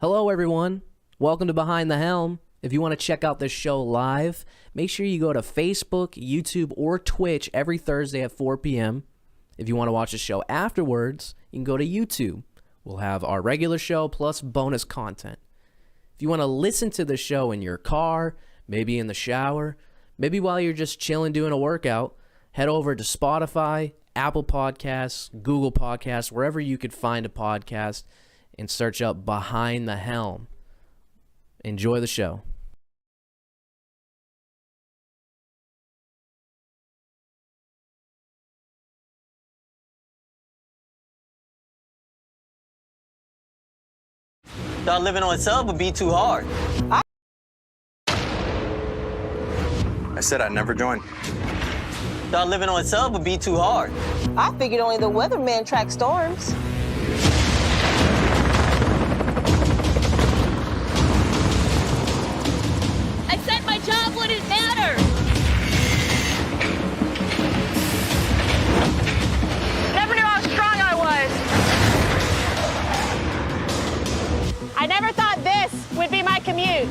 Hello, everyone. Welcome to Behind the Helm. If you want to check out this show live, make sure you go to Facebook, YouTube, or Twitch every Thursday at 4 p.m. If you want to watch the show afterwards, you can go to YouTube. We'll have our regular show plus bonus content. If you want to listen to the show in your car, maybe in the shower, maybe while you're just chilling doing a workout, head over to Spotify, Apple Podcasts, Google Podcasts, wherever you could find a podcast, and search up Behind the Helm. Enjoy the show. Thought living on sub would be too hard. I said I'd never join. Thought living on sub would be too hard. I figured only the weatherman track storms. I said my job wouldn't matter. Never knew how strong I was. I never thought this would be my commute.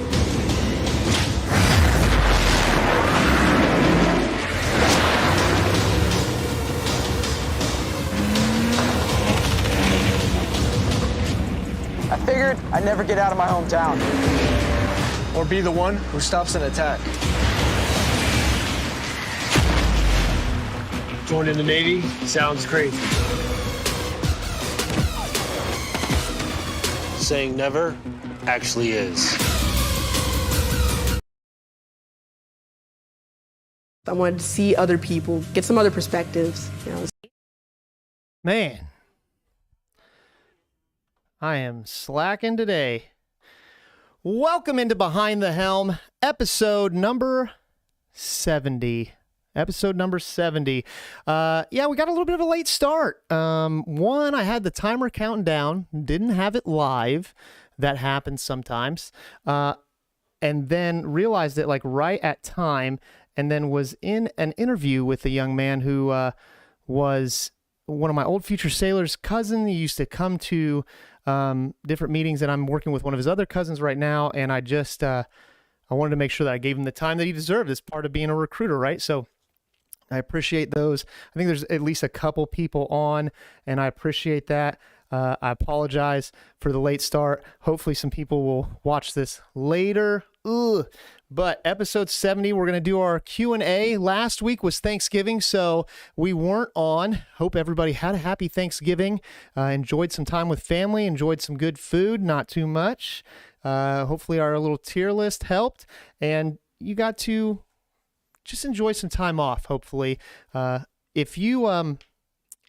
I figured I'd never get out of my hometown. Or be the one who stops an attack. Joining the Navy sounds crazy. Saying never actually is. I wanted to see other people, get some other perspectives. Man, I am slacking today. Welcome into Behind the Helm, episode number 70. Episode number 70. Yeah, we got a little bit of a late start. One, I had the timer counting down, didn't have it live. That happens sometimes. And then realized it like right at time, and then was in an interview with a young man who was one of my old future sailors' cousin. He used to come to different meetings, and I'm working with one of his other cousins right now, and I just I wanted to make sure that I gave him the time that he deserved as part of being a recruiter, right? So I appreciate those. I think there's at least a couple people on, and I appreciate that. I apologize for the late start. Hopefully some people will watch this later. But episode 70, we're going to do our Q&A. Last week was Thanksgiving, so we weren't on. Hope everybody had a happy Thanksgiving. Enjoyed some time with family, enjoyed some good food, not too much. Hopefully our little tier list helped, and you got to just enjoy some time off, hopefully. If you went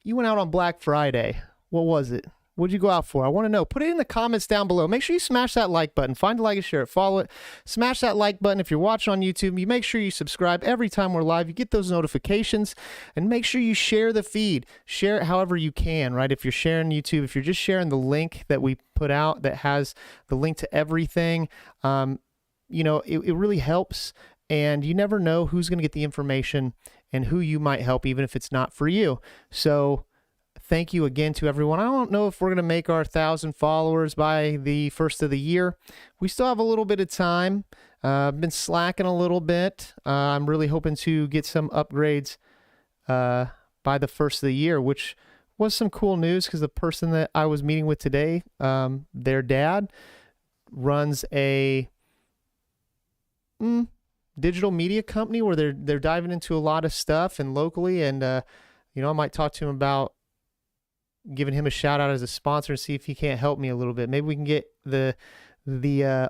out on Black Friday, what was it? What'd you go out for? I want to know. Put it in the comments down below. Make sure you smash that like button. Find a like and share it. Follow it. Smash that like button. If you're watching on YouTube, you make sure you subscribe every time we're live. You get those notifications. And make sure you share the feed. Share it however you can, right? If you're sharing YouTube, if you're just sharing the link that we put out that has the link to everything, it really helps. And you never know who's going to get the information and who you might help, even if it's not for you. So thank you again to everyone. I don't know if we're going to make our 1,000 followers by the first of the year. We still have a little bit of time. I've been slacking a little bit. I'm really hoping to get some upgrades by the first of the year, which was some cool news because the person that I was meeting with today, their dad runs a digital media company where they're diving into a lot of stuff and locally, and I might talk to him about giving him a shout out as a sponsor and see if he can't help me a little bit. Maybe we can get the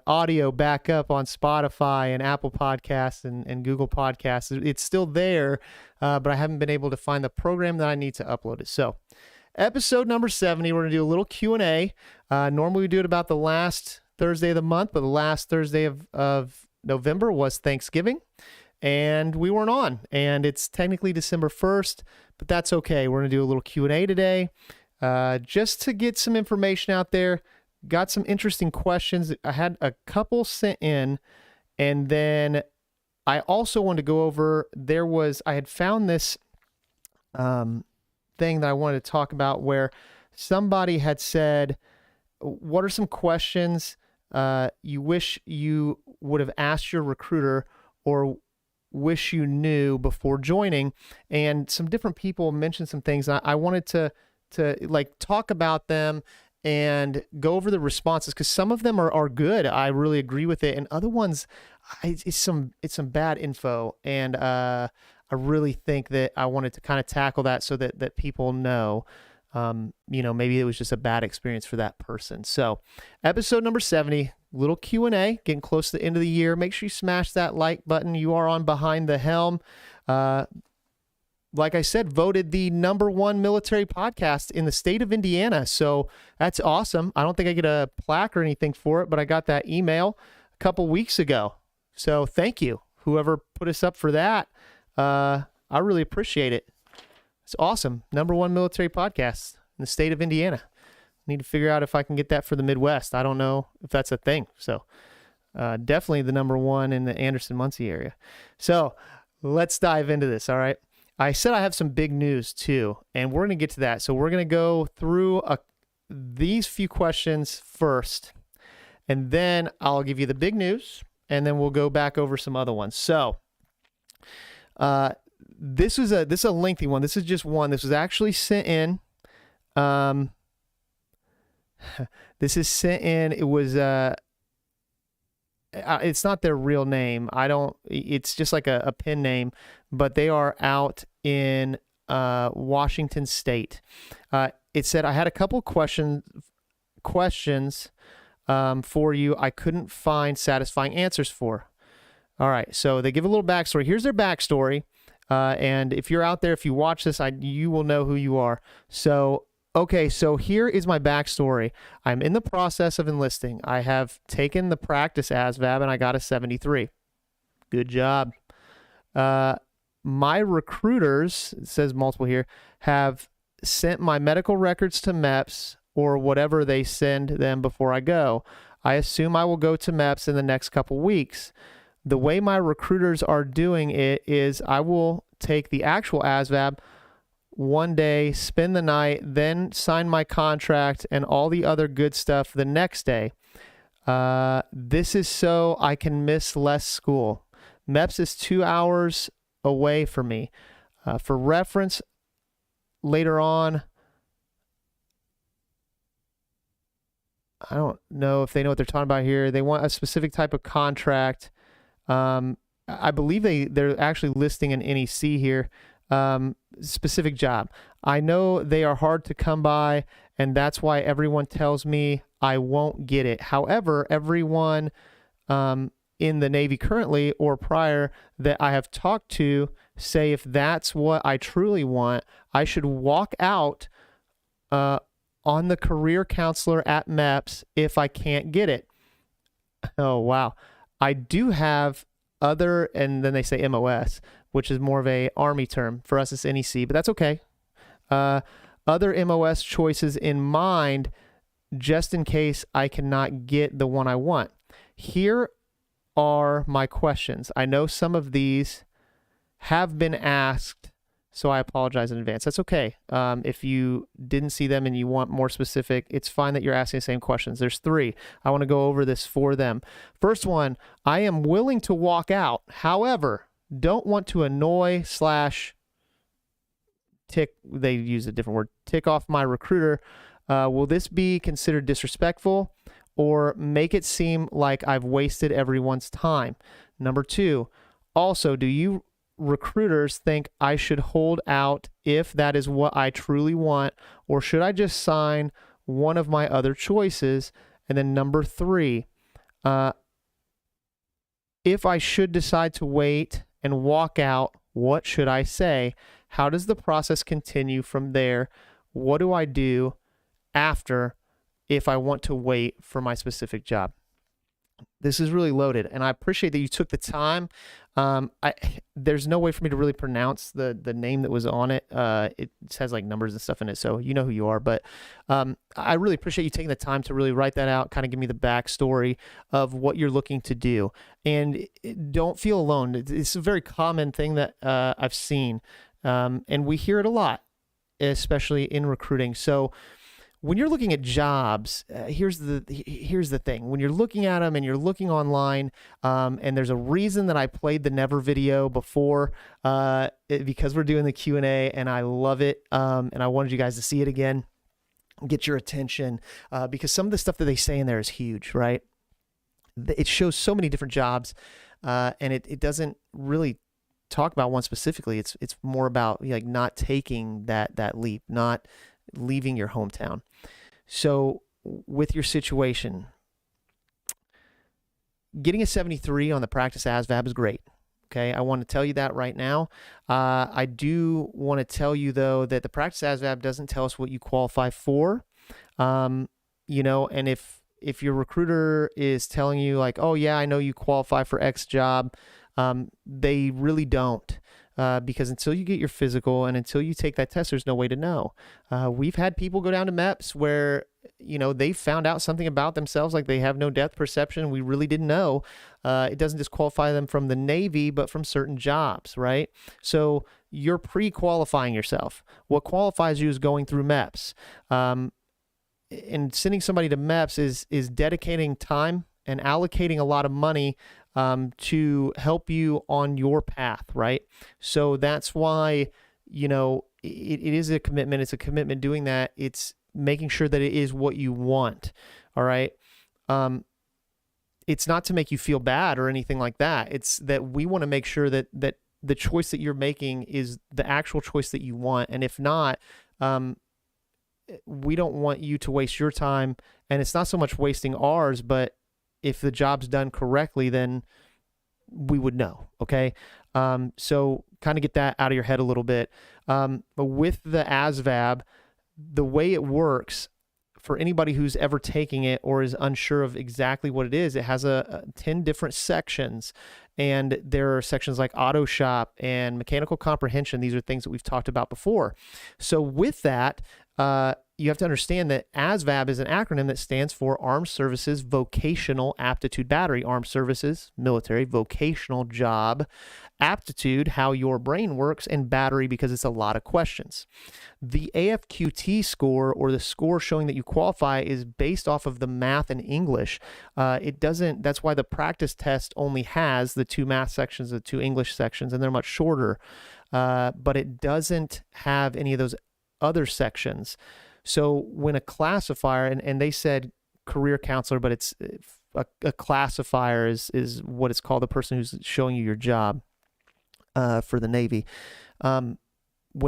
audio back up on Spotify and Apple Podcasts and Google Podcasts. It's still there, but I haven't been able to find the program that I need to upload it. So episode number 70, we're going to do a little Q&A. Normally we do it about the last Thursday of the month, but the last Thursday of November was Thanksgiving, and we weren't on, and it's technically December 1st, but that's okay. We're going to do a little Q&A today. Just to get some information out there. Got some interesting questions. I had a couple sent in, and then I also wanted to go over, I had found this thing that I wanted to talk about where somebody had said, what are some questions you wish you would have asked your recruiter or wish you knew before joining. And some different people mentioned some things. I wanted to like talk about them and go over the responses, because some of them are good. I really agree with it, and other ones, it's some bad info. And I really think that I wanted to kind of tackle that so that people know, maybe it was just a bad experience for that person. So episode number 70, little Q&A, getting close to the end of the year. Make sure you smash that like button. You are on Behind the Helm. Like I said, voted the #1 military podcast in the state of Indiana. So that's awesome. I don't think I get a plaque or anything for it, but I got that email a couple weeks ago. So thank you, whoever put us up for that. I really appreciate it. It's awesome. #1 military podcast in the state of Indiana. Need to figure out if I can get that for the Midwest. I don't know if that's a thing. So definitely the #1 in the Anderson-Muncie area. So let's dive into this. All right. I said I have some big news too, and we're going to get to that. So we're going to go through these few questions first, and then I'll give you the big news, and then we'll go back over some other ones. So this is a lengthy one. This is just one. This was actually sent in. This is sent in. It was it's not their real name. It's just like a pen name, but they are out in Washington State. It said, I had a couple questions for you I couldn't find satisfying answers for. All right, so they give a little backstory. Here's their backstory, and if you're out there, if you watch this, you will know who you are. So, okay, so here is my backstory. I'm in the process of enlisting. I have taken the practice ASVAB, and I got a 73. Good job. My recruiters, it says multiple here, have sent my medical records to MEPS or whatever they send them before I go. I assume I will go to MEPS in the next couple weeks. The way my recruiters are doing it is I will take the actual ASVAB one day, spend the night, then sign my contract and all the other good stuff the next day. This is so I can miss less school. MEPS is 2 hours away from me. For reference, later on, I don't know if they know what they're talking about here. They want a specific type of contract. I believe they're actually listing an NEC here. Specific job. I know they are hard to come by, and that's why everyone tells me I won't get it. However, everyone in the Navy currently or prior that I have talked to say if that's what I truly want, I should walk out on the career counselor at MEPS if I can't get it. Oh, wow. I do have other, and then they say MOS, which is more of a Army term. For us, it's NEC, but that's okay. Other MOS choices in mind, just in case I cannot get the one I want. Here are my questions. I know some of these have been asked, so I apologize in advance. That's okay. If you didn't see them and you want more specific, it's fine that you're asking the same questions. There's 3. I want to go over this for them. First one, I am willing to walk out. However, don't want to annoy / tick, they use a different word, tick off my recruiter. Will this be considered disrespectful or make it seem like I've wasted everyone's time? Number 2, also, do you recruiters think I should hold out if that is what I truly want, or should I just sign one of my other choices? And then number 3, if I should decide to wait and walk out, what should I say? How does the process continue from there? What do I do after if I want to wait for my specific job? This is really loaded, and I appreciate that you took the time. There's no way for me to really pronounce the name that was on it. It has like numbers and stuff in it, so you know who you are. But I really appreciate you taking the time to really write that out, kind of give me the backstory of what you're looking to do. And don't feel alone. It's a very common thing that I've seen, and we hear it a lot, especially in recruiting. So when you're looking at jobs, here's the thing. When you're looking at them and you're looking online, and there's a reason that I played the Never video before, because we're doing the Q&A, and I love it, and I wanted you guys to see it again, get your attention, because some of the stuff that they say in there is huge, right? It shows so many different jobs, and it doesn't really talk about one specifically. It's more about like not taking that leap, not leaving your hometown. So with your situation, getting a 73 on the practice ASVAB is great. Okay, I want to tell you that right now. I do want to tell you though that the practice ASVAB doesn't tell us what you qualify for. And if your recruiter is telling you like, oh yeah, I know you qualify for X job, they really don't. Because until you get your physical and until you take that test, there's no way to know. We've had people go down to MEPS where, they found out something about themselves, like they have no depth perception. We really didn't know. It doesn't disqualify them from the Navy, but from certain jobs, right? So you're pre-qualifying yourself. What qualifies you is going through MEPS. And sending somebody to MEPS is dedicating time and allocating a lot of money to help you on your path, right? So that's why, it is a commitment. It's a commitment doing that. It's making sure that it is what you want, all right? It's not to make you feel bad or anything like that. It's that we want to make sure that the choice that you're making is the actual choice that you want. And if not, we don't want you to waste your time. And it's not so much wasting ours, but if the job's done correctly, then we would know, okay? So kind of get that out of your head a little bit. But with the ASVAB, the way it works, for anybody who's ever taking it or is unsure of exactly what it is, it has 10 different sections. And there are sections like auto shop and mechanical comprehension. These are things that we've talked about before. So with that, you have to understand that ASVAB is an acronym that stands for Armed Services Vocational Aptitude Battery. Armed Services, military, vocational job, aptitude, how your brain works, and battery, because it's a lot of questions. The AFQT score, or the score showing that you qualify, is based off of the math and English. That's why the practice test only has the 2 math sections, the 2 English sections, and they're much shorter. But it doesn't have any of those other sections. So when a classifier, and they said career counselor, but it's a classifier is what it's called, the person who's showing you your job for the Navy. When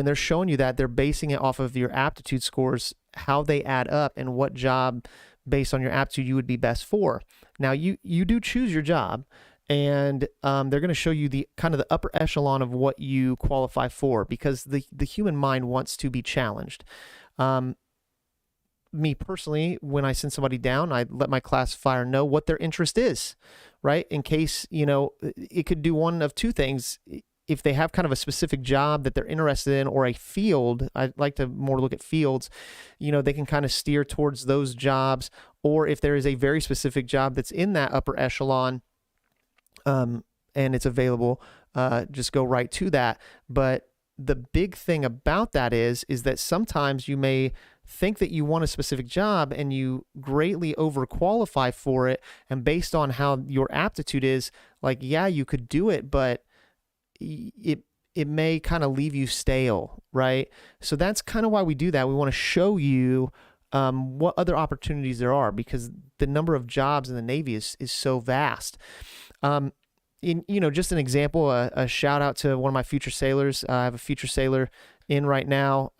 they're showing you that, they're basing it off of your aptitude scores, how they add up, and what job based on your aptitude you would be best for. Now, you do choose your job, and they're going to show you the kind of the upper echelon of what you qualify for, because the human mind wants to be challenged. Me personally, when I send somebody down, I let my classifier know what their interest is, right? In case, it could do one of 2 things. If they have kind of a specific job that they're interested in, or a field, I like to more look at fields, they can kind of steer towards those jobs. Or if there is a very specific job that's in that upper echelon, and it's available, just go right to that. But the big thing about that is that sometimes you may think that you want a specific job and you greatly overqualify for it. And based on how your aptitude is, like, yeah, you could do it, but it may kind of leave you stale, right? So that's kind of why we do that. We want to show you what other opportunities there are, because the number of jobs in the Navy is so vast. Just an example, a shout out to one of my future sailors. I have a future sailor in right now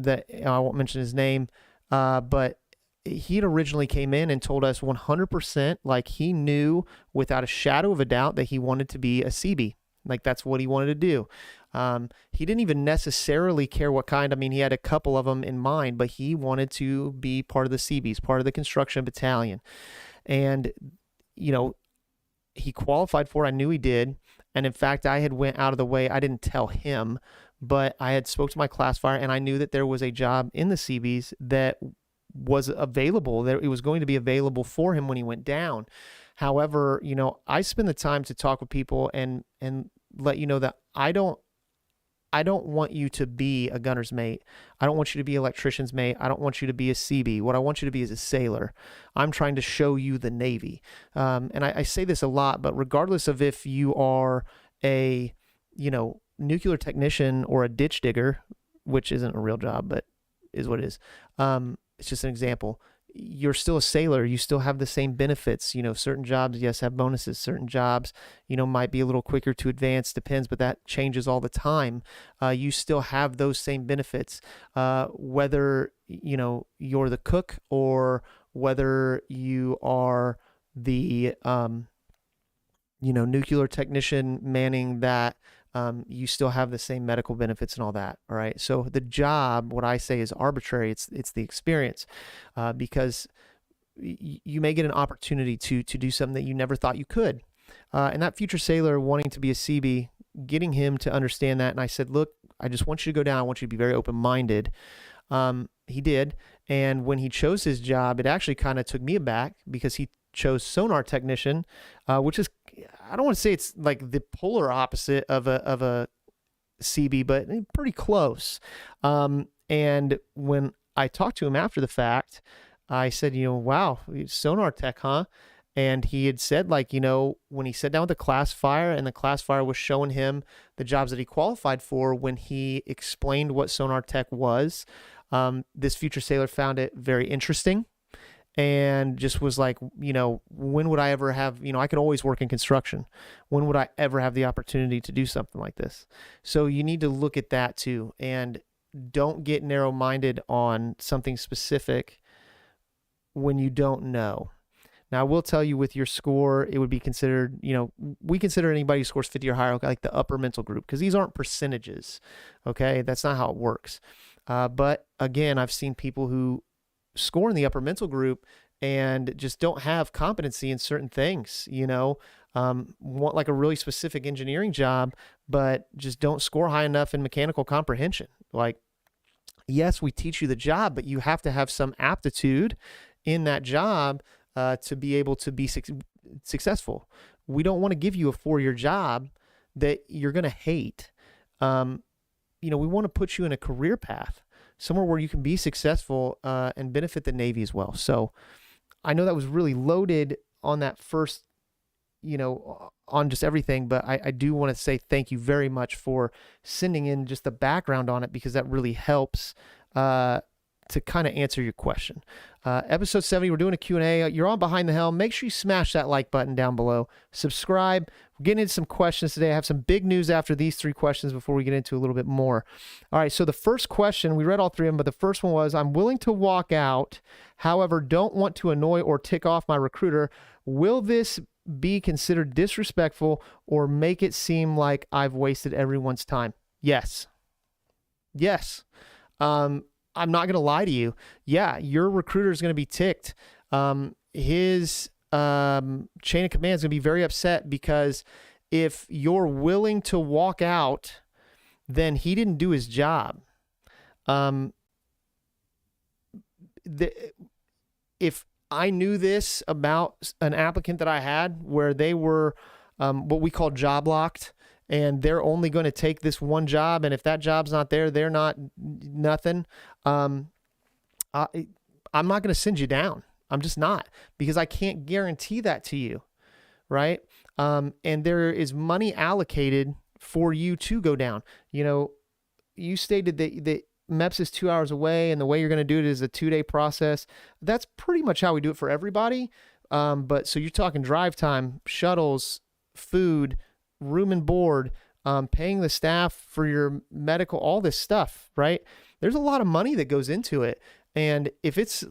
that I won't mention his name, but he had originally came in and told us 100%, like he knew without a shadow of a doubt that he wanted to be a CB. Like that's what he wanted to do. He didn't even necessarily care what kind. I mean, he had a couple of them in mind, but he wanted to be part of the CBs, part of the construction battalion. And, he qualified for it. I knew he did. And in fact, I had went out of the way. I didn't tell him, but I had spoke to my classifier, and I knew that there was a job in the CBs that was available, that it was going to be available for him when he went down. However, I spend the time to talk with people and let you know that I don't I don't want you to be a gunner's mate. I don't want you to be an electrician's mate. I don't want you to be a CB. What I want you to be is a sailor. I'm trying to show you the Navy. And I say this a lot, but regardless of if you are a, nuclear technician or a ditch digger, which isn't a real job, but is what it is. It's just an example. You're still a sailor. You still have the same benefits. Certain jobs, yes, have bonuses. Certain jobs, might be a little quicker to advance, depends, but that changes all the time. You still have those same benefits, whether, you're the cook or whether you are the, nuclear technician manning that. You still have the same medical benefits and all that. All right. So the job, what I say is arbitrary. It's the experience, because you may get an opportunity to do something that you never thought you could. And that future sailor wanting to be a CB, getting him to understand that. And I said, look, I just want you to go down. I want you to be very open-minded. He did. And when he chose his job, it actually kind of took me aback because he chose sonar technician, which is, I don't want to say it's like the polar opposite of a CB, but pretty close. And when I talked to him after the fact, I said, wow, sonar tech, huh? And he had said, when he sat down with the classifier and the classifier was showing him the jobs that he qualified for, when he explained what sonar tech was, this future sailor found it very interesting. And just was like, when would I ever have, I could always work in construction. When would I ever have the opportunity to do something like this? So you need to look at that too. And don't get narrow-minded on something specific when you don't know. Now, I will tell you with your score, it would be considered, we consider anybody who scores 50 or higher like the upper mental group, because these aren't percentages, okay? That's not how it works. But again, I've seen people who score in the upper mental group and just don't have competency in certain things, want like a really specific engineering job, but just don't score high enough in mechanical comprehension. Like, yes, we teach you the job, but you have to have some aptitude in that job to be able to be successful. We don't want to give you a 4-year job that you're going to hate. We want to put you in a career path, somewhere where you can be successful and benefit the Navy as well. So I know that was really loaded on that first, on just everything, but I do want to say thank you very much for sending in just the background on it, because that really helps to kind of answer your question. Episode 70, we're doing a Q&A. You're on Behind the Helm. Make sure you smash that like button down below. Subscribe. We're getting into some questions today. I have some big news after these 3 questions before we get into a little bit more. All right, so the first question, we read all 3 of them, but the first one was, I'm willing to walk out, however, don't want to annoy or tick off my recruiter. Will this be considered disrespectful or make it seem like I've wasted everyone's time? Yes. Yes. I'm not going to lie to you. Yeah, your recruiter is going to be ticked. His chain of command is going to be very upset, because if you're willing to walk out, then he didn't do his job. If I knew this about an applicant that I had, where they were what we call job locked, and they're only going to take this one job, and if that job's not there, they're not nothing. I'm not going to send you down. I'm just not, because I can't guarantee that to you, right? And there is money allocated for you to go down. You stated that MEPS is 2 hours away, and the way you're going to do it is a 2-day process. That's pretty much how we do it for everybody. But so you're talking drive time, shuttles, food, room and board, paying the staff for your medical, all this stuff, right? There's a lot of money that goes into it. And if it's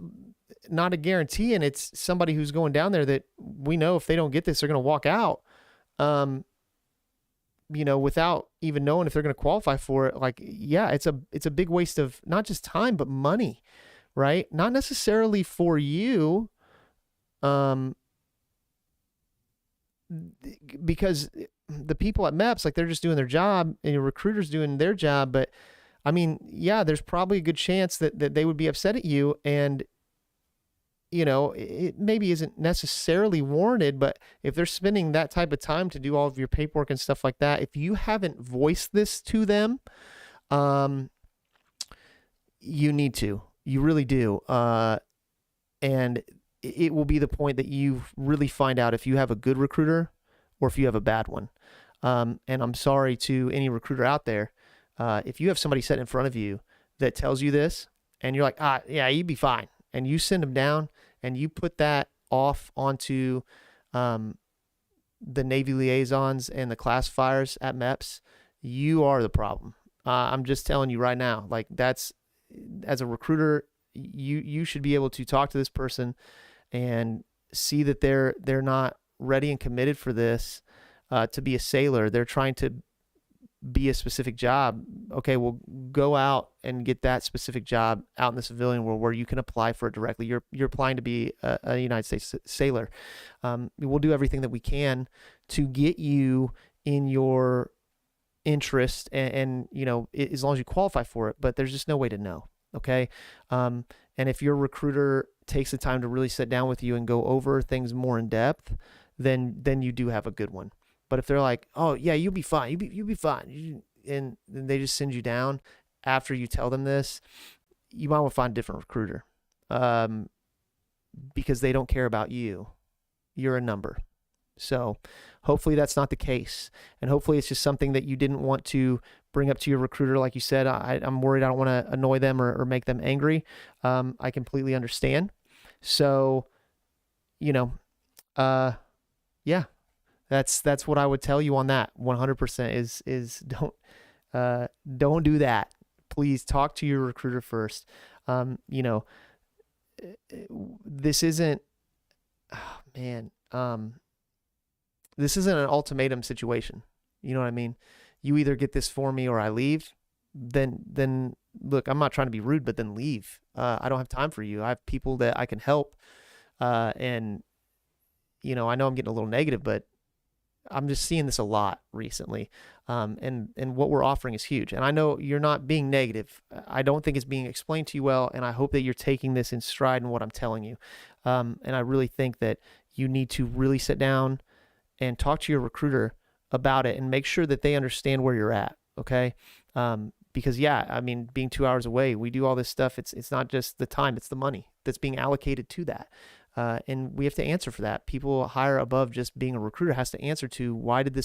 not a guarantee and it's somebody who's going down there that we know if they don't get this, they're going to walk out, without even knowing if they're going to qualify for it, like, yeah, it's a big waste of not just time, but money, right? Not necessarily for you, because the people at MEPS, like, they're just doing their job and your recruiter's doing their job. But I mean, yeah, there's probably a good chance that they would be upset at you. And it maybe isn't necessarily warranted, but if they're spending that type of time to do all of your paperwork and stuff like that, if you haven't voiced this to them, you need to. You really do. And it will be the point that you really find out if you have a good recruiter or if you have a bad one. And I'm sorry to any recruiter out there. If you have somebody sitting in front of you that tells you this and you're like, yeah, you'd be fine. And you send them down and you put that off onto the Navy liaisons and the classifiers at MEPS, you are the problem. I'm just telling you right now, like that's, as a recruiter, you should be able to talk to this person and see that they're not ready and committed for this to be a sailor. They're trying to be a specific job. Okay, well, go out and get that specific job out in the civilian world where you can apply for it directly. You're applying to be a United States sailor. We'll do everything that we can to get you in your interest and as long as you qualify for it, but there's just no way to know. Okay. And if your recruiter takes the time to really sit down with you and go over things more in depth, then you do have a good one. But if they're like, oh yeah, you'll be fine. You'll be fine. And then they just send you down after you tell them this, you might want to find a different recruiter. Because they don't care about you. You're a number. So hopefully that's not the case. And hopefully it's just something that you didn't want to bring up to your recruiter. Like you said, I'm worried I don't want to annoy them or make them angry. I completely understand. So, yeah, that's what I would tell you on that. 100% is don't do that. Please talk to your recruiter first. This isn't, this isn't an ultimatum situation. You know what I mean? You either get this for me or I leave. Then look, I'm not trying to be rude, but then leave. I don't have time for you. I have people that I can help. And I know I'm getting a little negative, but I'm just seeing this a lot recently. And what we're offering is huge. And I know you're not being negative. I don't think it's being explained to you well. And I hope that you're taking this in stride in what I'm telling you. And I really think that you need to really sit down and talk to your recruiter about it and make sure that they understand where you're at. Okay. Because being 2 hours away, we do all this stuff. It's not just the time, it's the money that's being allocated to that. And we have to answer for that. People higher above just being a recruiter has to answer to why did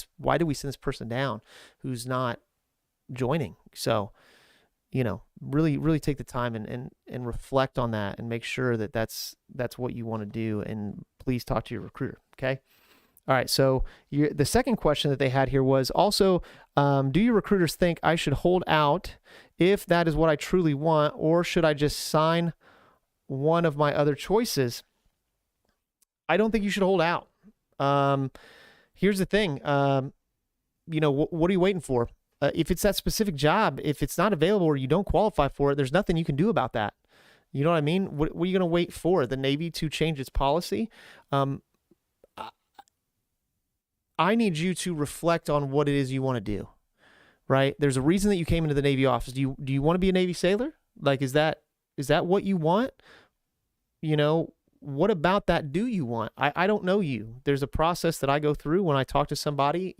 we send this person down who's not joining? So, really, really take the time and reflect on that and make sure that that's what you want to do. And please talk to your recruiter. Okay. All right. So the second question that they had here was also, do your recruiters think I should hold out if that is what I truly want, or should I just sign one of my other choices? I don't think you should hold out. Here's the thing. What are you waiting for? If it's that specific job, if it's not available or you don't qualify for it, there's nothing you can do about that. You know what I mean? What are you going to wait for? The Navy to change its policy? I need you to reflect on what it is you want to do, right? There's a reason that you came into the Navy office. Do you want to be a Navy sailor? Like, is that what you want? What about that do you want? I don't know you. There's a process that I go through when I talk to somebody,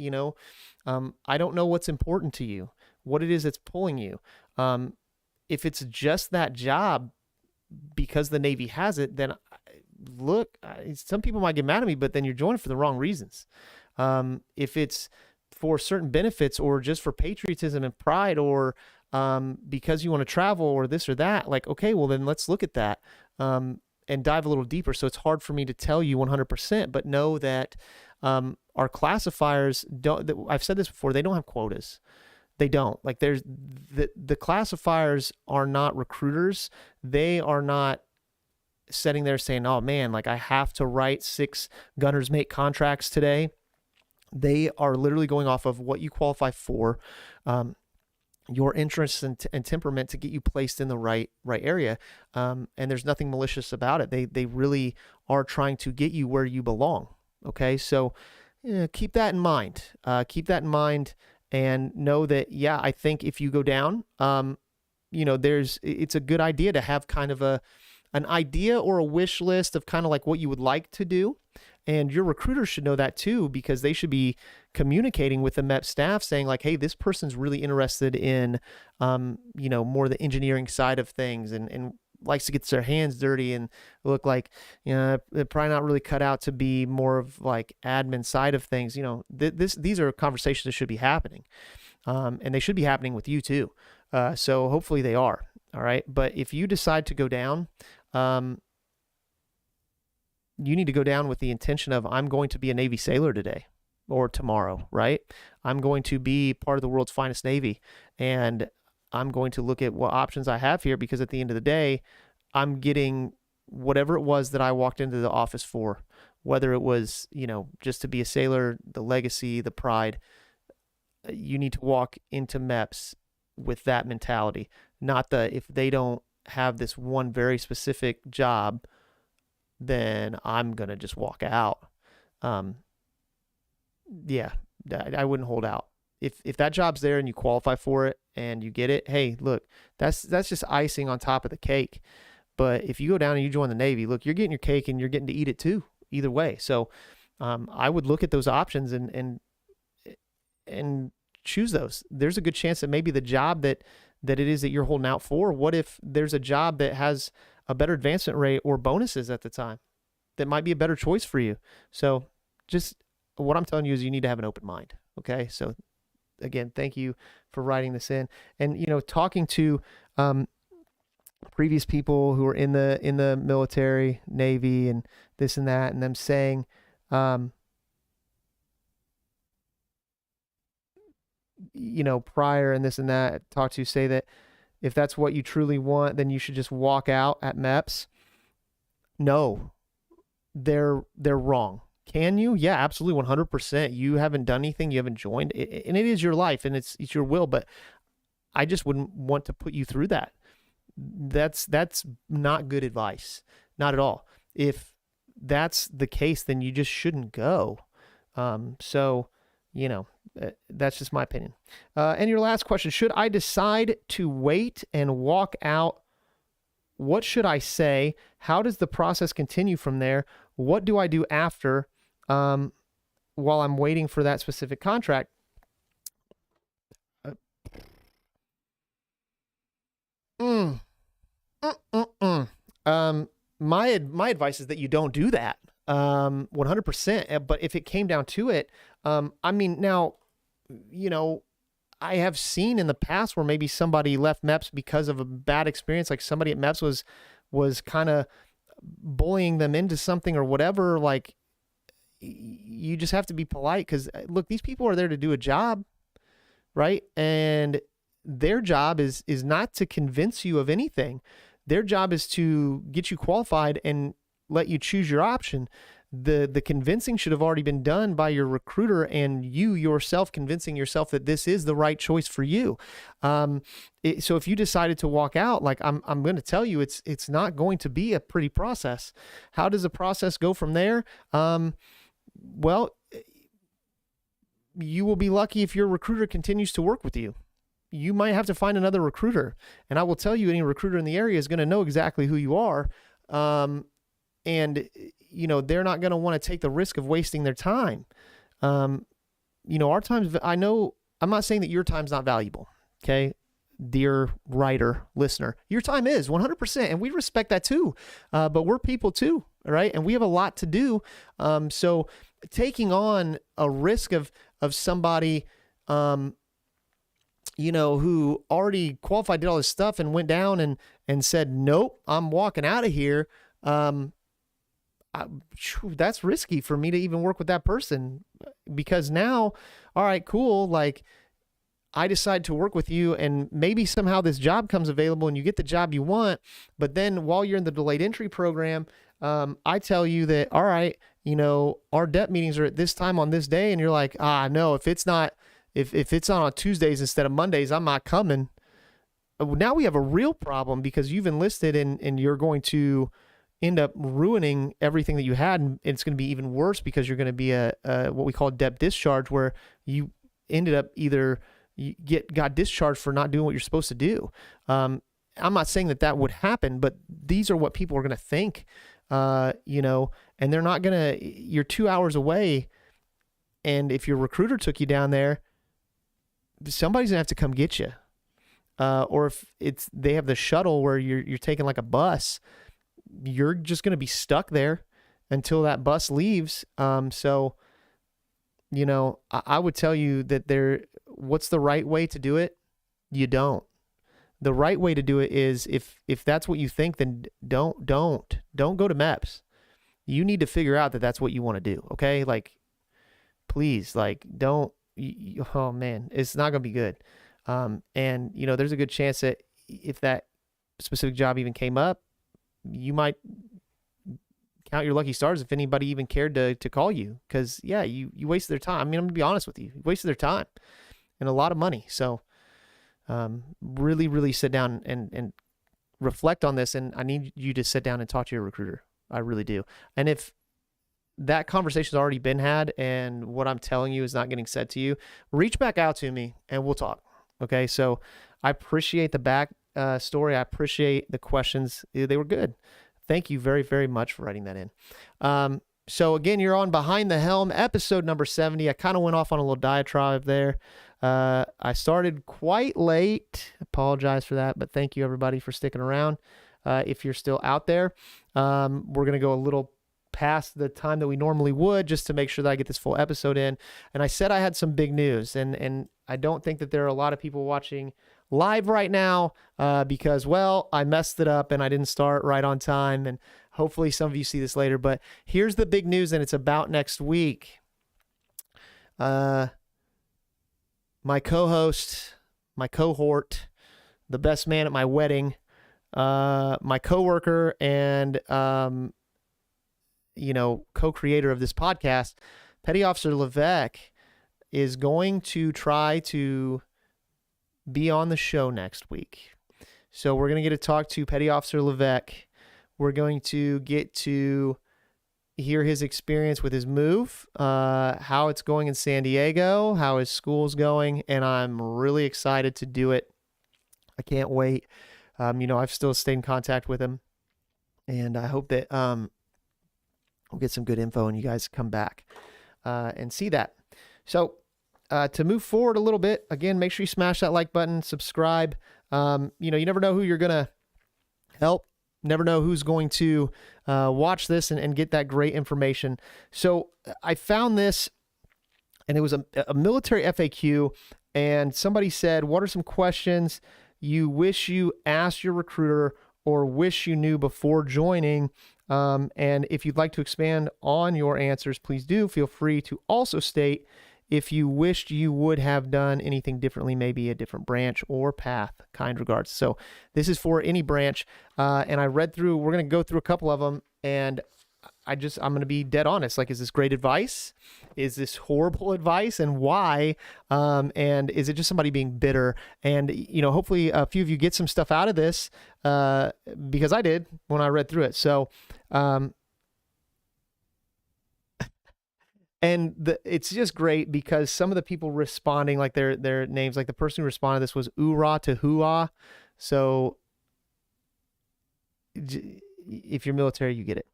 I don't know what's important to you, what it is that's pulling you. If it's just that job because the Navy has it, then look, some people might get mad at me, but then you're joining for the wrong reasons. If it's for certain benefits or just for patriotism and pride or because you want to travel or this or that, like, okay, well then let's look at that. And dive a little deeper. So it's hard for me to tell you 100%, but know that our classifiers don't, I've said this before, they don't have quotas. They don't. Like the classifiers are not recruiters. They are not sitting there saying, oh man, like I have to write 6 gunner's mate contracts today. They are literally going off of what you qualify for, your interests and temperament to get you placed in the right area. And there's nothing malicious about it. They really are trying to get you where you belong. Okay. So keep that in mind. And know that, yeah, I think if you go down, it's a good idea to have kind of an idea or a wish list of kind of like what you would like to do. And your recruiter should know that too, because they should be communicating with the MEP staff saying like, hey, this person's really interested in, more the engineering side of things and likes to get their hands dirty and look like, they're probably not really cut out to be more of like admin side of things. These are conversations that should be happening. And they should be happening with you too. So hopefully they are. All right. But if you decide to go down, you need to go down with the intention of, I'm going to be a Navy sailor today or tomorrow, right? I'm going to be part of the world's finest Navy, and I'm going to look at what options I have here, because at the end of the day, I'm getting whatever it was that I walked into the office for, whether it was, just to be a sailor, the legacy, the pride. You need to walk into MEPS with that mentality, not if they don't have this one very specific job, then I'm going to just walk out. I wouldn't hold out. If that job's there and you qualify for it and you get it, hey, look, that's just icing on top of the cake. But if you go down and you join the Navy, look, you're getting your cake and you're getting to eat it too, either way. So I would look at those options and choose those. There's a good chance that maybe the job that it is that you're holding out for, what if there's a job that has a better advancement rate or bonuses at the time that might be a better choice for you? So just what I'm telling you is you need to have an open mind. Okay. So again, thank you for writing this in. And, talking to previous people who are in the military, Navy, and this and that, and them saying, prior and this and that, say that if that's what you truly want, then you should just walk out at MEPS. No, they're wrong. Can you? Yeah, absolutely. 100%. You haven't done anything. You haven't joined, and it is your life and it's your will, but I just wouldn't want to put you through that. That's not good advice. Not at all. If that's the case, then you just shouldn't go. That's just my opinion. And your last question, should I decide to wait and walk out? What should I say? How does the process continue from there? What do I do after, while I'm waiting for that specific contract? My advice is that you don't do that. 100%. But if it came down to it, now, I have seen in the past where maybe somebody left MEPS because of a bad experience. Like somebody at MEPS was kind of bullying them into something or whatever. Like, you just have to be polite, because look, these people are there to do a job, right? And their job is not to convince you of anything. Their job is to get you qualified and let you choose your option. The convincing should have already been done by your recruiter and you yourself convincing yourself that this is the right choice for you. So if you decided to walk out, like I'm going to tell you, it's not going to be a pretty process. How does the process go from there? Well, you will be lucky if your recruiter continues to work with you. You might have to find another recruiter. And I will tell you, any recruiter in the area is going to know exactly who you are. And they're not going to want to take the risk of wasting their time. Our time's, I'm not saying that your time's not valuable. Okay. Dear writer, listener, your time is 100%. And we respect that too. But we're people too. Right. And we have a lot to do. So taking on a risk of somebody, who already qualified, did all this stuff and went down and said, nope, I'm walking out of here. That's risky for me to even work with that person, because now, all right, cool. Like, I decide to work with you and maybe somehow this job comes available and you get the job you want. But then while you're in the delayed entry program, I tell you that, all right, our DEP meetings are at this time on this day. And you're like, no, if it's on Tuesdays instead of Mondays, I'm not coming. Now we have a real problem, because you've enlisted and you're going to end up ruining everything that you had. And it's going to be even worse, because you're going to be a what we call DEP discharge, where you ended up either got discharged for not doing what you're supposed to do. I'm not saying that would happen, but these are what people are going to think, you know, and they're not going to, you're 2 hours away. And if your recruiter took you down there, somebody's going to have to come get you. Or if they have the shuttle where you're taking like a bus, you're just going to be stuck there until that bus leaves. So, you know, I would tell you that what's the right way to do it? You don't. The right way to do it is if that's what you think, then don't go to MEPS. You need to figure out that that's what you want to do. Okay. Like, please, like, don't, oh man, it's not going to be good. And you know, there's a good chance that if that specific job even came up, you might count your lucky stars if anybody even cared to call you. Cause yeah, you wasted their time. I mean, I'm gonna be honest with you, you wasted their time and a lot of money. So, really, really sit down and reflect on this. And I need you to sit down and talk to your recruiter. I really do. And if that conversation's already been had and what I'm telling you is not getting said to you, reach back out to me and we'll talk. Okay. So I appreciate the back story. I appreciate the questions. They were good. Thank you very, very much for writing that in. So again, you're on Behind the Helm, episode number 70. I kind of went off on a little diatribe there. I started quite late. Apologize for that, but thank you everybody for sticking around. If you're still out there, we're going to go a little past the time that we normally would just to make sure that I get this full episode in. And I said I had some big news, and I don't think that there are a lot of people watching live right now because, well, I messed it up and I didn't start right on time. And hopefully some of you see this later, but here's the big news, and it's about next week. My co-host, my cohort, the best man at my wedding, my coworker, and co-creator of this podcast, Petty Officer Levesque, is going to try to be on the show next week. So we're going to get to talk to Petty Officer Levesque. We're going to get to hear his experience with his move, how it's going in San Diego, how his school's going, and I'm really excited to do it. I can't wait. I've still stayed in contact with him, and I hope that we'll get some good info and you guys come back and see that. So to move forward a little bit, again, make sure you smash that like button, subscribe. You never know who you're going to help. Never know who's going to watch this and get that great information. So I found this, and it was a military FAQ, and somebody said, what are some questions you wish you asked your recruiter or wish you knew before joining? And if you'd like to expand on your answers, please do. Feel free to also state if you wished you would have done anything differently, maybe a different branch or path. Kind regards. So this is for any branch. And I read through, we're going to go through a couple of them, and I'm going to be dead honest. Like, is this great advice? Is this horrible advice? And why? And is it just somebody being bitter? And, hopefully a few of you get some stuff out of this, because I did when I read through it. So, and it's just great because some of the people responding, like their names, like the person who responded to this was Ura to Hua. So if you're military, you get it.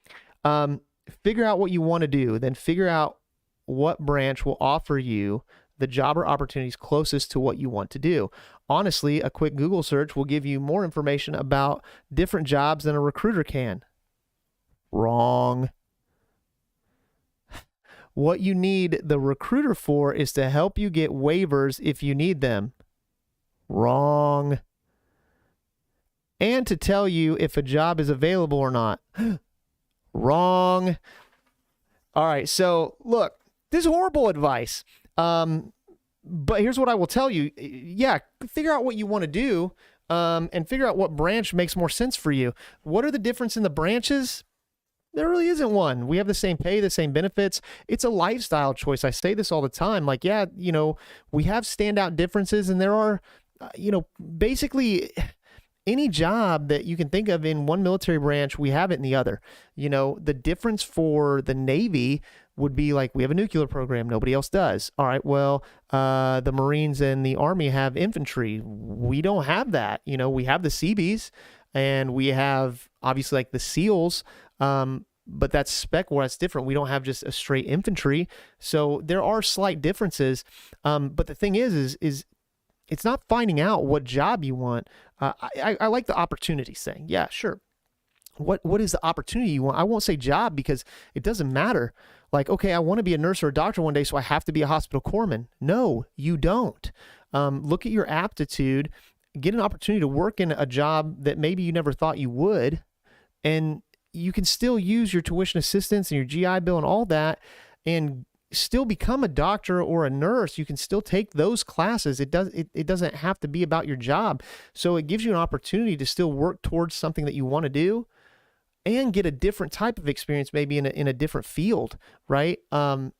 Figure out what you want to do, then figure out what branch will offer you the job or opportunities closest to what you want to do. Honestly, a quick Google search will give you more information about different jobs than a recruiter can. Wrong. What you need the recruiter for is to help you get waivers if you need them. Wrong. And to tell you if a job is available or not. Wrong. All right, so look, this is horrible advice. But here's what I will tell you. Yeah, figure out what you want to do, and figure out what branch makes more sense for you. What are the difference in the branches? There really isn't one. We have the same pay, the same benefits. It's a lifestyle choice. I say this all the time. Like, yeah, we have standout differences, and there are, basically any job that you can think of in one military branch, we have it in the other. The difference for the Navy would be like, we have a nuclear program, nobody else does. All right, well, the Marines and the Army have infantry. We don't have that. You know, we have the Seabees, and we have obviously like the SEALs, but that's spec war. That's different. We don't have just a straight infantry. So there are slight differences. But the thing is it's not finding out what job you want. I like the opportunities thing. Yeah, sure. What is the opportunity you want? I won't say job because it doesn't matter. Like, okay, I want to be a nurse or a doctor one day, so I have to be a hospital corpsman. No, you don't. Look at your aptitude, get an opportunity to work in a job that maybe you never thought you would, and you can still use your tuition assistance and your GI Bill and all that and still become a doctor or a nurse. You can still take those classes. It doesn't have to be about your job. So it gives you an opportunity to still work towards something that you want to do and get a different type of experience, maybe in a different field, right? A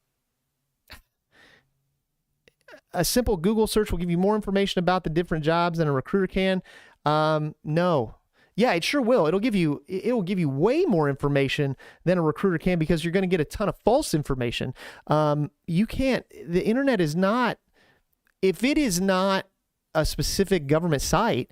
simple Google search will give you more information about the different jobs than a recruiter can. No. Yeah, it sure will. It'll give you way more information than a recruiter can, because you're going to get a ton of false information. The internet is not, if it is not a specific government site,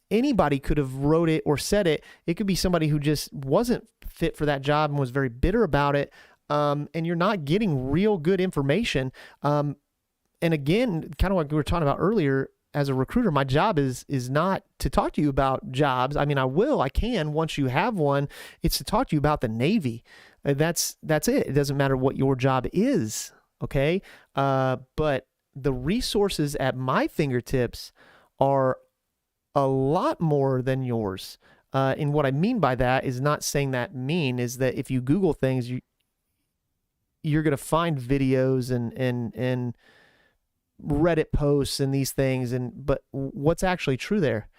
anybody could have wrote it or said it. It could be somebody who just wasn't fit for that job and was very bitter about it. And you're not getting real good information. And again, kind of like we were talking about earlier, as a recruiter, my job is not to talk to you about jobs. I mean, I can once you have one. It's to talk to you about the Navy. That's it. It doesn't matter what your job is, okay? But the resources at my fingertips are a lot more than yours. And what I mean by that is not saying that mean, is that if you Google things, you're going to find videos and Reddit posts and these things, but what's actually true there?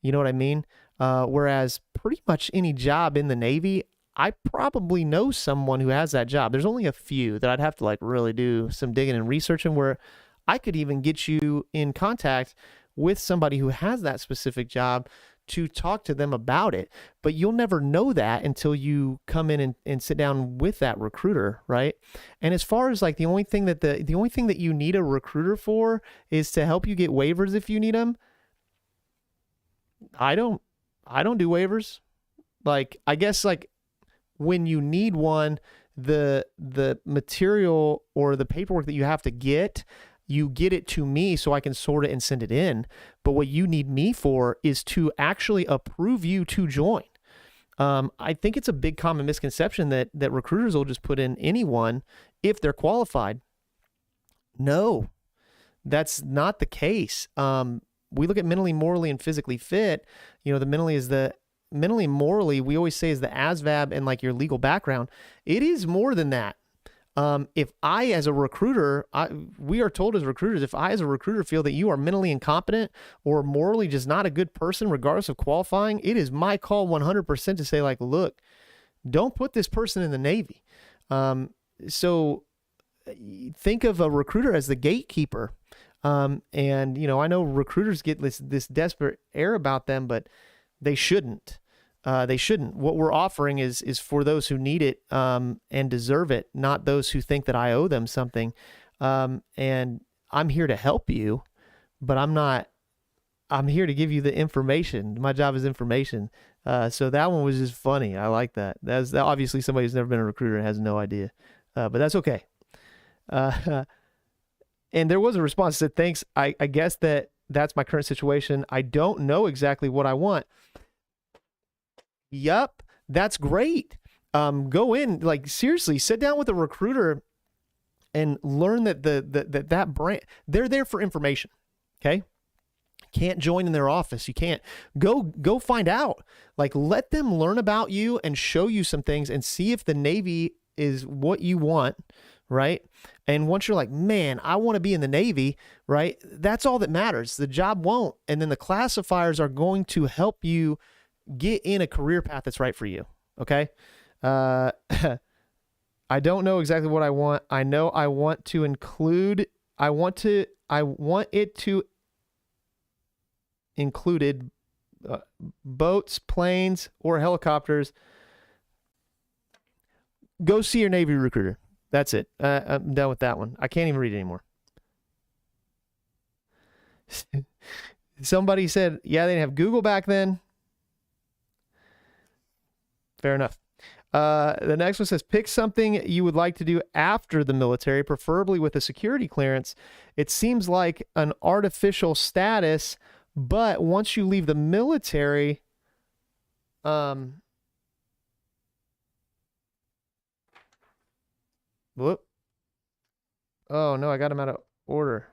You know what I mean? Whereas pretty much any job in the Navy, I probably know someone who has that job. There's only a few that I'd have to like really do some digging and researching, where I could even get you in contact with somebody who has that specific job to talk to them about it. But you'll never know that until you come in and sit down with that recruiter, right? And as far as like the only thing that you need a recruiter for is to help you get waivers if you need them. I don't do waivers. Like, I guess like when you need one, the material or the paperwork that you have to get, you get it to me so I can sort it and send it in. But what you need me for is to actually approve you to join. I think it's a big common misconception that recruiters will just put in anyone if they're qualified. No, that's not the case. We look at mentally, morally, and physically fit. You know, the mentally, morally, we always say is the ASVAB and like your legal background. It is more than that. If I, as a recruiter, we are told as recruiters, if I, as a recruiter, feel that you are mentally incompetent or morally just not a good person, regardless of qualifying, it is my call 100% to say, like, look, don't put this person in the Navy. So think of a recruiter as the gatekeeper. And, you know, I know recruiters get this desperate air about them, but they shouldn't. They shouldn't. What we're offering is for those who need it and deserve it, not those who think that I owe them something. And I'm here to help you, but I'm here to give you the information. My job is information. So that one was just funny. I like that. That's obviously somebody who's never been a recruiter and has no idea, but that's okay. And there was a response that said, thanks. I guess that's my current situation. I don't know exactly what I want. Yup, that's great. Go in, like, seriously, sit down with a recruiter and learn that that brand, they're there for information. Okay. Can't join in their office. You can't go find out, like, let them learn about you and show you some things and see if the Navy is what you want. Right. And once you're like, man, I want to be in the Navy, right? That's all that matters. The job won't. And then the classifiers are going to help you get in a career path that's right for you. Okay. I don't know exactly what I want. I know I want to include, I want it to included boats, planes, or helicopters. Go see your Navy recruiter. That's it. I'm done with that one. I can't even read it anymore. Somebody said, yeah, they didn't have Google back then. Fair enough. The next one says, pick something you would like to do after the military, preferably with a security clearance. It seems like an artificial status, but once you leave the military, whoop. Oh, no, I got them out of order.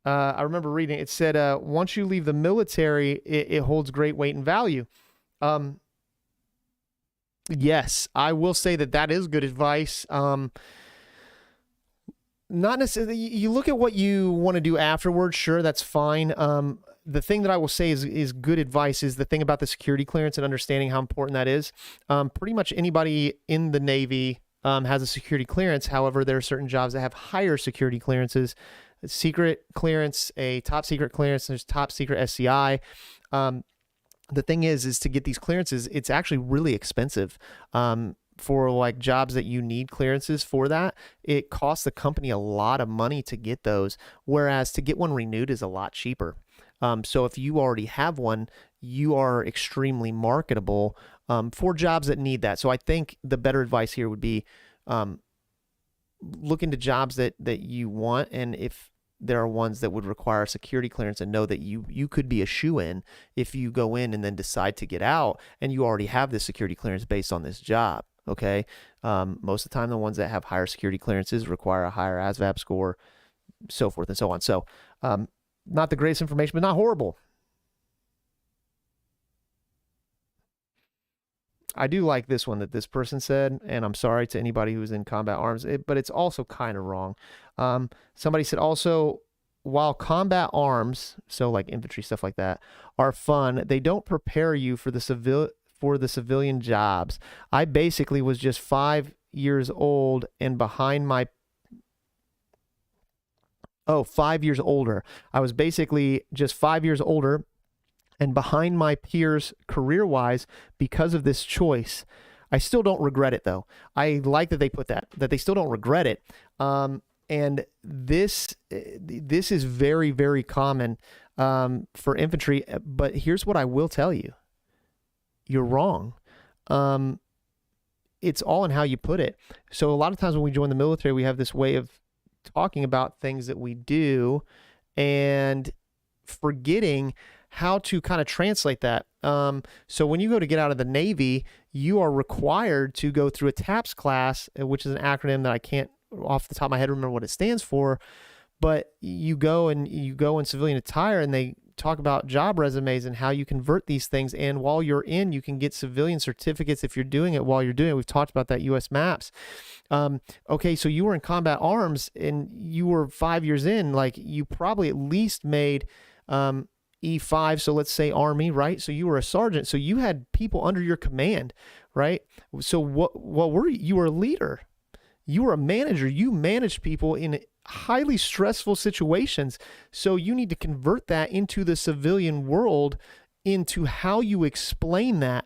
I remember reading, it said, once you leave the military, it holds great weight and value. Yes, I will say that is good advice. Not necessarily, you look at what you want to do afterwards, sure, that's fine. The thing that I will say is good advice is the thing about the security clearance and understanding how important that is. Pretty much anybody in the Navy has a security clearance. However, there are certain jobs that have higher security clearances. A secret clearance, a top secret clearance, there's top secret SCI. The thing is to get these clearances, it's actually really expensive. For like jobs that you need clearances for that, it costs the company a lot of money to get those, whereas to get one renewed is a lot cheaper. So if you already have one, you are extremely marketable for jobs that need that. So I think the better advice here would be look into jobs that you want, and if there are ones that would require a security clearance, and know that you could be a shoo-in if you go in and then decide to get out and you already have this security clearance based on this job. Okay. Most of the time, the ones that have higher security clearances require a higher ASVAB score, so forth and so on. So, not the greatest information, but not horrible. I do like this one that this person said, and I'm sorry to anybody who's in combat arms, but it's also kind of wrong. Somebody said also, while combat arms, so like infantry, stuff like that, are fun, they don't prepare you for the civilian jobs. I basically was just 5 years old and behind my 5 years older. I was basically just 5 years older and behind my peers career-wise because of this choice. I still don't regret it, though. I like that they put that they still don't regret it. And this is very, very common for infantry. But here's what I will tell you. You're wrong. It's all in how you put it. So a lot of times when we join the military, we have this way of talking about things that we do and forgetting how to kind of translate that. So when you go to get out of the Navy, you are required to go through a TAPS class, which is an acronym that I can't off the top of my head remember what it stands for, but you go in civilian attire and they talk about job resumes and how you convert these things. And while you're in, you can get civilian certificates if you're doing it while you're doing it. We've talked about that US maps. Okay, so you were in combat arms and you were 5 years in, like you probably at least made E5, so let's say Army, right? So you were a sergeant, so you had people under your command, right? So what were you? You were a leader. You were a manager. You managed people in highly stressful situations. So you need to convert that into the civilian world, into how you explain that,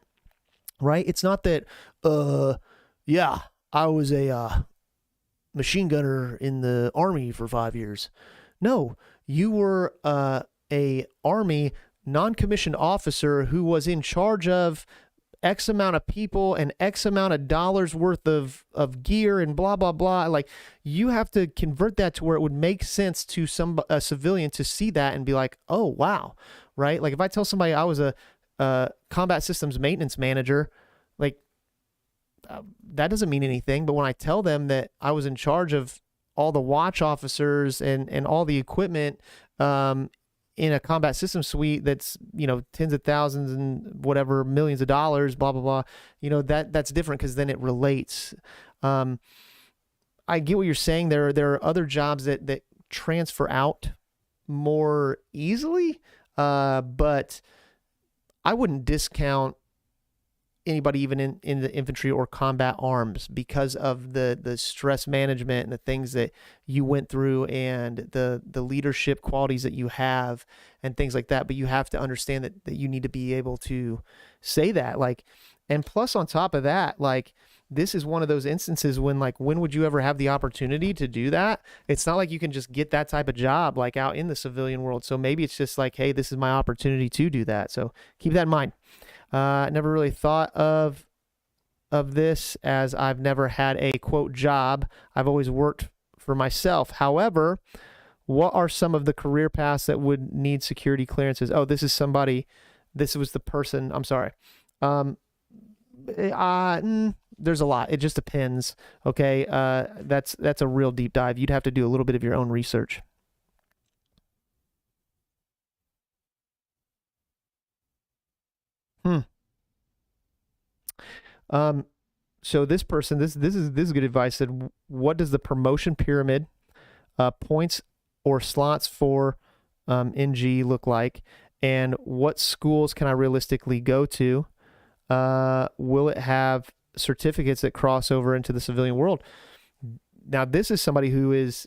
right? It's not that, yeah, I was a machine gunner in the Army for 5 years. No, you were a Army non-commissioned officer who was in charge of X amount of people and X amount of dollars worth of gear and blah, blah, blah. Like, you have to convert that to where it would make sense to a civilian to see that and be like, oh, wow. Right. Like if I tell somebody I was a combat systems maintenance manager, like that doesn't mean anything. But when I tell them that I was in charge of all the watch officers and all the equipment, in a combat system suite that's, tens of thousands and whatever, millions of dollars, blah, blah, blah, that's different because then it relates. I get what you're saying. There are other jobs that transfer out more easily, but I wouldn't discount anybody even in the infantry or combat arms because of the stress management and the things that you went through and the leadership qualities that you have and things like that. But you have to understand that you need to be able to say that, like, and plus on top of that, like this is one of those instances when, like, when would you ever have the opportunity to do that? It's not like you can just get that type of job like out in the civilian world. So maybe it's just like, hey, this is my opportunity to do that. So keep that in mind. I never really thought of this, as I've never had a quote job. I've always worked for myself. However, what are some of the career paths that would need security clearances? Oh, this was the person. I'm sorry. There's a lot. It just depends. Okay. That's a real deep dive. You'd have to do a little bit of your own research. So this person, this is good advice. Said, what does the promotion pyramid, points or slots for NG look like, and what schools can I realistically go to? Will it have certificates that cross over into the civilian world? Now, this is somebody who is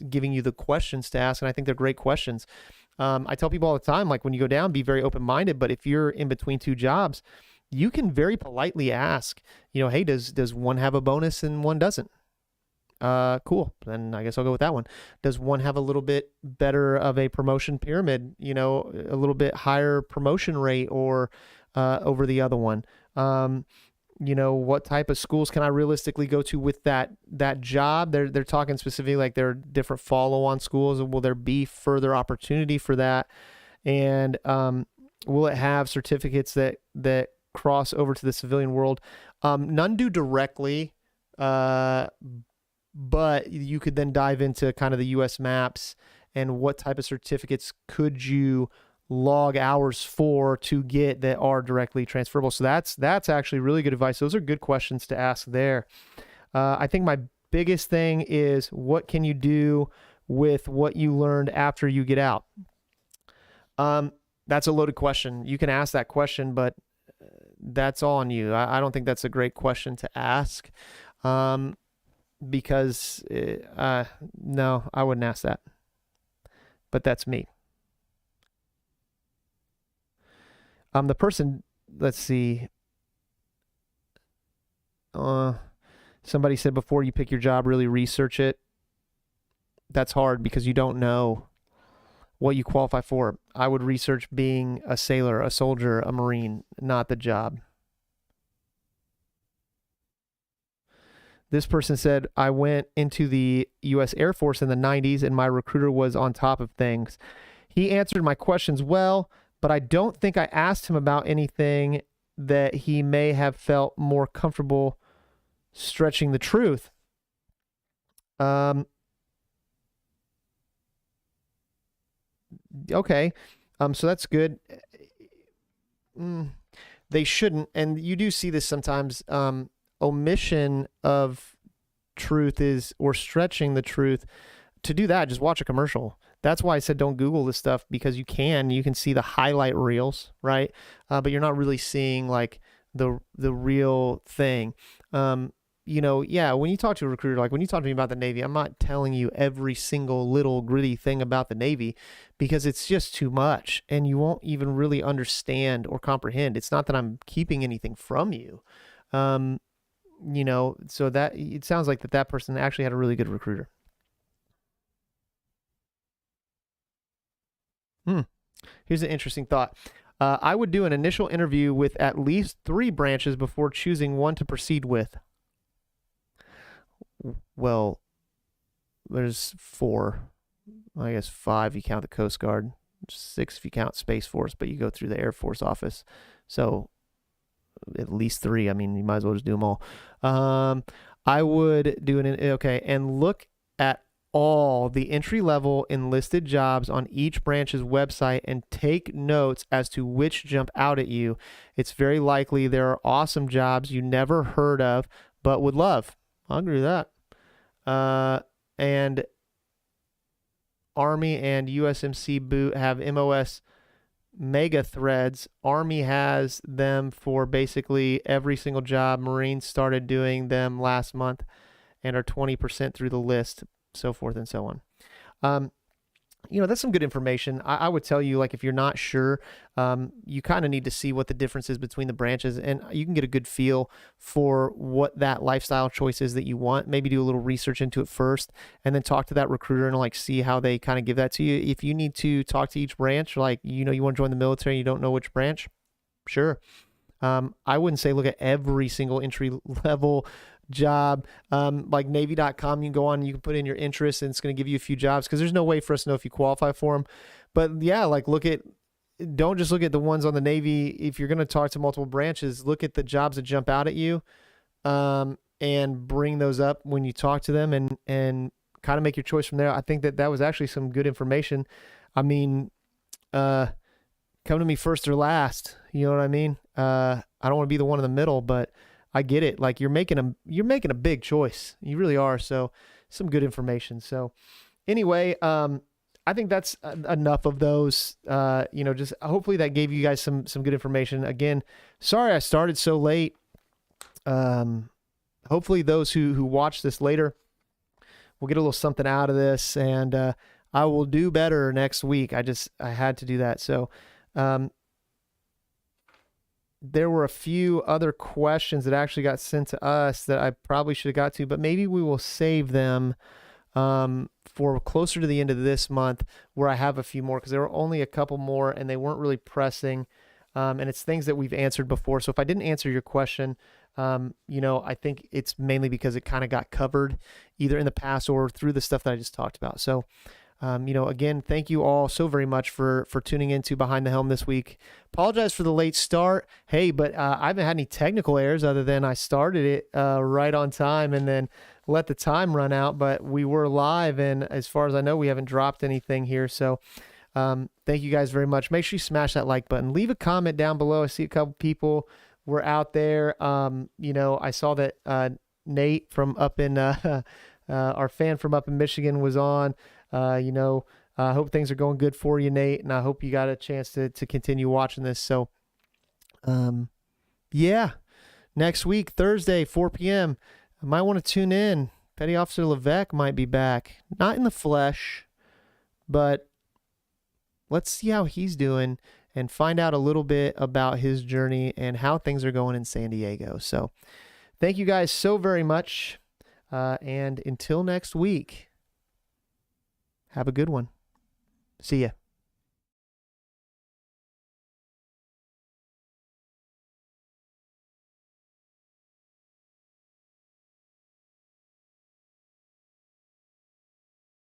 giving you the questions to ask, and I think they're great questions. I tell people all the time, like, when you go down, be very open-minded, but if you're in between two jobs, you can very politely ask, hey, does one have a bonus and one doesn't? Cool. Then I guess I'll go with that one. Does one have a little bit better of a promotion pyramid, a little bit higher promotion rate or over the other one? What type of schools can I realistically go to with that job? They're talking specifically like there are different follow-on schools. Will there be further opportunity for that? And will it have certificates that cross over to the civilian world? None do directly, but you could then dive into kind of the U.S. maps and what type of certificates could you log hours for to get that are directly transferable. So that's actually really good advice. Those are good questions to ask there. I think my biggest thing is, what can you do with what you learned after you get out? That's a loaded question. You can ask that question, but that's all on you. I don't think that's a great question to ask, because no, I wouldn't ask that. But that's me. The person, let's see. Somebody said, before you pick your job, really research it. That's hard because you don't know what you qualify for. I would research being a sailor, a soldier, a Marine, not the job. This person said, I went into the U.S. Air Force in the 90s and my recruiter was on top of things. He answered my questions well, but I don't think I asked him about anything that he may have felt more comfortable stretching the truth. Okay. So that's good. They shouldn't. And you do see this sometimes. Omission of truth or stretching the truth. To do that, just watch a commercial. That's why I said don't Google this stuff, because you can see the highlight reels, right? But you're not really seeing like the real thing. When you talk to a recruiter, like when you talk to me about the Navy, I'm not telling you every single little gritty thing about the Navy, because it's just too much and you won't even really understand or comprehend. It's not that I'm keeping anything from you. So that it sounds like that person actually had a really good recruiter. Here's an interesting thought. I would do an initial interview with at least 3 branches before choosing one to proceed with. Well, there's 4. I guess 5 if you count the Coast Guard, 6 if you count Space Force, but you go through the Air Force office. So at least 3. I mean, you might as well just do them all. I would do and look at all the entry-level enlisted jobs on each branch's website and take notes as to which jump out at you. It's very likely there are awesome jobs you never heard of but would love. I agree with that. And Army and USMC boot have MOS mega threads. Army has them for basically every single job. Marines started doing them last month and are 20% through the list, so forth and so on. that's some good information. I would tell you, like, if you're not sure, you kind of need to see what the difference is between the branches, and you can get a good feel for what that lifestyle choice is that you want. Maybe do a little research into it first, and then talk to that recruiter and like see how they kind of give that to you. If you need to talk to each branch, like, you want to join the military and you don't know which branch, sure. I wouldn't say look at every single entry level job. Like Navy.com, you can go on and you can put in your interests and it's going to give you a few jobs, because there's no way for us to know if you qualify for them. But yeah, like don't just look at the ones on the Navy. If you're going to talk to multiple branches, look at the jobs that jump out at you, and bring those up when you talk to them, and kind of make your choice from there. I think that was actually some good information. I mean, come to me first or last, you know what I mean? I don't want to be the one in the middle, but I get it. Like, you're making a big choice. You really are. So some good information. So anyway, I think that's enough of those. Just hopefully that gave you guys some good information. Again, sorry I started so late. Hopefully those who watch this later will get a little something out of this, and I will do better next week. I had to do that. So there were a few other questions that actually got sent to us that I probably should have got to, but maybe we will save them for closer to the end of this month, where I have a few more, because there were only a couple more and they weren't really pressing. And it's things that we've answered before. So if I didn't answer your question, I think it's mainly because it kind of got covered either in the past or through the stuff that I just talked about. So again, thank you all so very much for tuning into Behind the Helm this week. Apologize for the late start. Hey, but I haven't had any technical errors other than I started it right on time and then let the time run out, but we were live, and as far as I know, we haven't dropped anything here. So thank you guys very much. Make sure you smash that like button. Leave a comment down below. I see a couple people were out there. I saw that Nate from up in our fan from up in Michigan was on. I hope things are going good for you, Nate, and I hope you got a chance to continue watching this. So, next week, Thursday, 4 p.m., I might want to tune in. Petty Officer Levesque might be back. Not in the flesh, but let's see how he's doing and find out a little bit about his journey and how things are going in San Diego. So, thank you guys so very much, and until next week, have a good one. See ya.